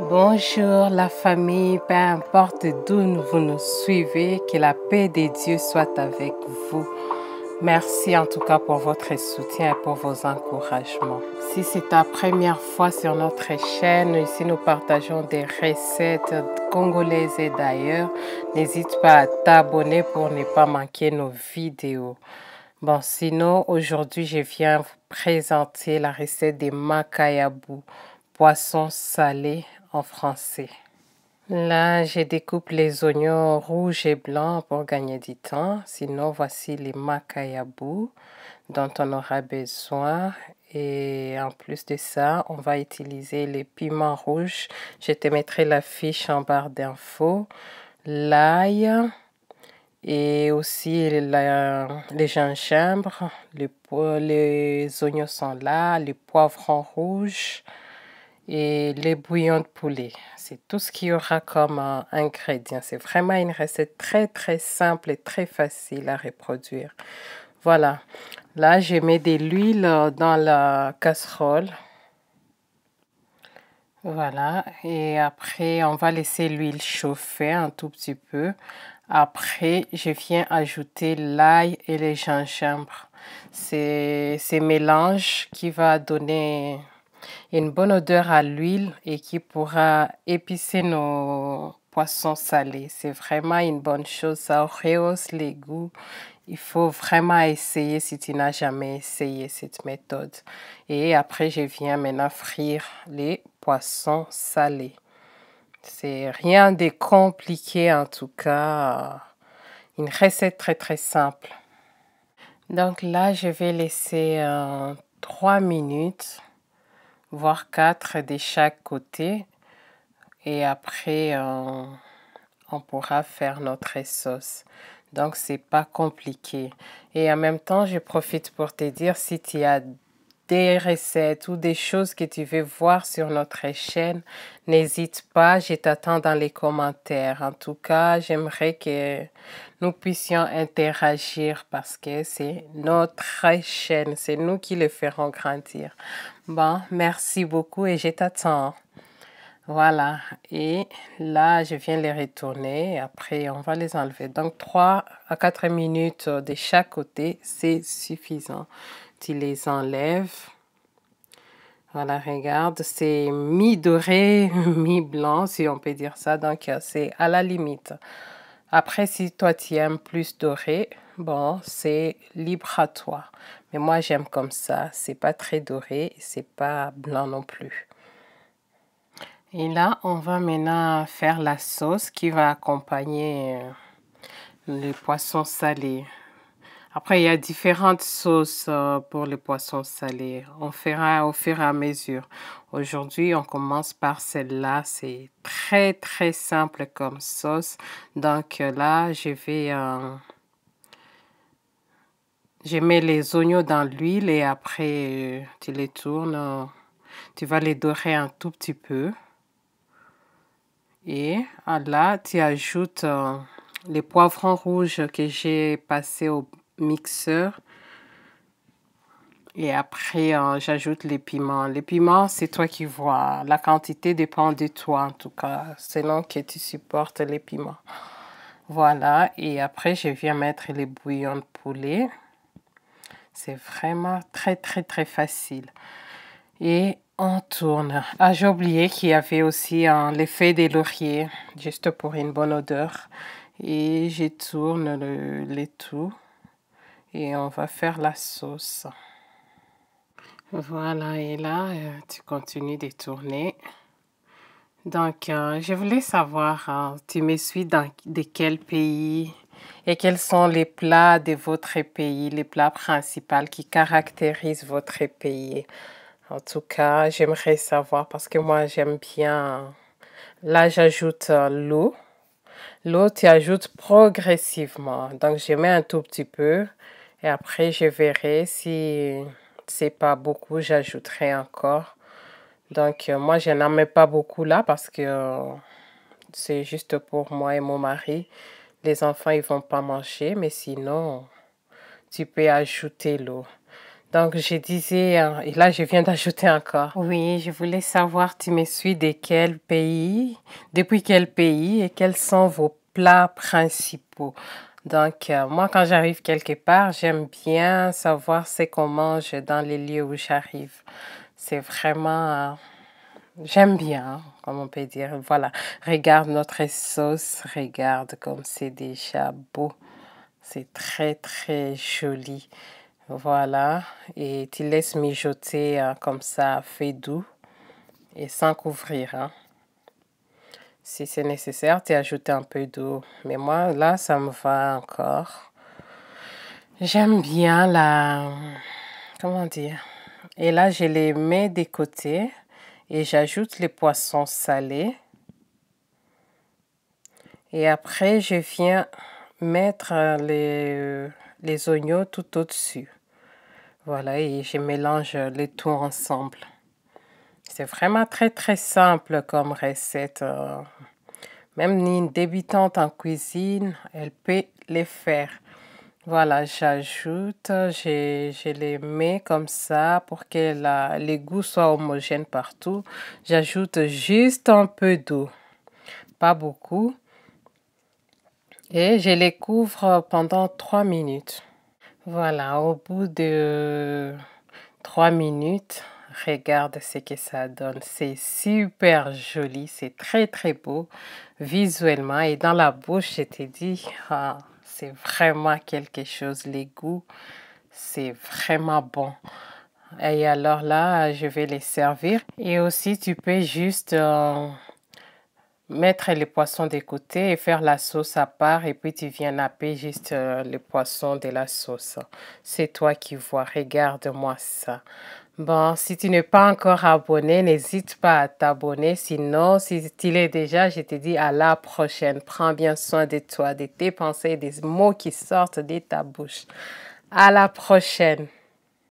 Bonjour la famille, peu importe d'où vous nous suivez, que la paix de Dieu soit avec vous. Merci en tout cas pour votre soutien et pour vos encouragements. Si c'est ta première fois sur notre chaîne, ici nous partageons des recettes congolaises et d'ailleurs, n'hésite pas à t'abonner pour ne pas manquer nos vidéos. Bon, sinon, aujourd'hui, je viens vous présenter la recette des makayabou, poisson salé en français. Là, je découpe les oignons rouges et blancs pour gagner du temps. Sinon, voici les makayabou dont on aura besoin. Et en plus de ça, on va utiliser les piments rouges. Je te mettrai la fiche en barre d'infos. L'ail et aussi les gingembre. Les oignons sont là, les poivrons rouges et les bouillons de poulet. C'est tout ce qu'il y aura comme ingrédient. C'est vraiment une recette très très simple et très facile à reproduire. Voilà. Là, je mets de l'huile dans la casserole. Voilà. Et après, on va laisser l'huile chauffer un tout petit peu. Après, je viens ajouter l'ail et les gingembre. C'est ce mélange qui va donner une bonne odeur à l'huile et qui pourra épicer nos poissons salés. C'est vraiment une bonne chose, ça rehausse les goûts. Il faut vraiment essayer si tu n'as jamais essayé cette méthode. Et après, je viens maintenant frire les poissons salés. C'est rien de compliqué en tout cas. Une recette très très simple. Donc là, je vais laisser 3 minutes voire 4 de chaque côté. Et après, on pourra faire notre sauce. Donc, c'est pas compliqué. Et en même temps, je profite pour te dire si tu as des recettes ou des choses que tu veux voir sur notre chaîne, n'hésite pas, je t'attends dans les commentaires. En tout cas, j'aimerais que nous puissions interagir parce que c'est notre chaîne, c'est nous qui le ferons grandir. Bon, merci beaucoup et je t'attends. Voilà, et là, je viens les retourner. Après, on va les enlever. Donc, 3 à 4 minutes de chaque côté, c'est suffisant. Tu les enlèves. Voilà, regarde, c'est mi-doré, mi-blanc, si on peut dire ça. Donc, c'est à la limite. Après, si toi, tu aimes plus doré, bon, c'est libre à toi. Mais moi, j'aime comme ça. C'est pas très doré, c'est pas blanc non plus. Et là, on va maintenant faire la sauce qui va accompagner les poissons salés. Après, il y a différentes sauces pour les poissons salés. On fera au fur et à mesure. Aujourd'hui, on commence par celle-là. C'est très, très simple comme sauce. Donc là, je mets les oignons dans l'huile et après, tu les tournes. Tu vas les dorer un tout petit peu. Et là, tu ajoutes les poivrons rouges que j'ai passés au mixeur. Et après, j'ajoute les piments. Les piments, c'est toi qui vois. La quantité dépend de toi, en tout cas, selon que tu supportes les piments. Voilà. Et après, je viens mettre les bouillons de poulet. C'est vraiment très, très, très facile. Et on tourne. Ah, j'ai oublié qu'il y avait aussi les feuilles de laurier, juste pour une bonne odeur. Et je tourne le tout. Et on va faire la sauce. Voilà, et là, tu continues de tourner. Donc, je voulais savoir, tu me suis de quel pays et quels sont les plats de votre pays, les plats principaux qui caractérisent votre pays. En tout cas, j'aimerais savoir parce que moi, j'aime bien. Là, j'ajoute l'eau. L'eau, tu ajoutes progressivement. Donc, je mets un tout petit peu et après, je verrai si c'est pas beaucoup, j'ajouterai encore. Donc, moi, je n'en mets pas beaucoup là parce que c'est juste pour moi et mon mari. Les enfants, ils vont pas manger, mais sinon, tu peux ajouter l'eau. Donc, je disais, et là, je viens d'ajouter encore. Oui, je voulais savoir, tu me suis de quel pays, depuis quel pays et quels sont vos plats principaux. Donc, moi, quand j'arrive quelque part, j'aime bien savoir ce qu'on mange dans les lieux où j'arrive. C'est vraiment, j'aime bien, hein, comme on peut dire. Voilà, regarde notre sauce, regarde comme c'est déjà beau. C'est très, très joli. Voilà, et tu laisses mijoter comme ça à feu doux et sans couvrir, hein. Si c'est nécessaire, tu ajoutes un peu d'eau. Mais moi, là, ça me va encore. J'aime bien la... Comment dire? Et là, je les mets de côté et j'ajoute les poissons salés. Et après, je viens mettre les oignons tout au-dessus. Voilà, et je mélange les tout ensemble. C'est vraiment très très simple comme recette. Même une débutante en cuisine, elle peut les faire. Voilà, j'ajoute, je les mets comme ça pour que les goûts soient homogènes partout. J'ajoute juste un peu d'eau, pas beaucoup. Et je les couvre pendant 3 minutes. Voilà, au bout de 3 minutes, regarde ce que ça donne. C'est super joli, c'est très très beau visuellement. Et dans la bouche, je te dis, ah, c'est vraiment quelque chose. Les goûts, c'est vraiment bon. Et alors là, je vais les servir. Et aussi, tu peux juste mettre les poissons de côté et faire la sauce à part. Et puis, tu viens napper juste les poissons de la sauce. C'est toi qui vois. Regarde-moi ça. Bon, si tu n'es pas encore abonné, n'hésite pas à t'abonner. Sinon, si tu l'es déjà, je te dis à la prochaine. Prends bien soin de toi, de tes pensées, des mots qui sortent de ta bouche. À la prochaine.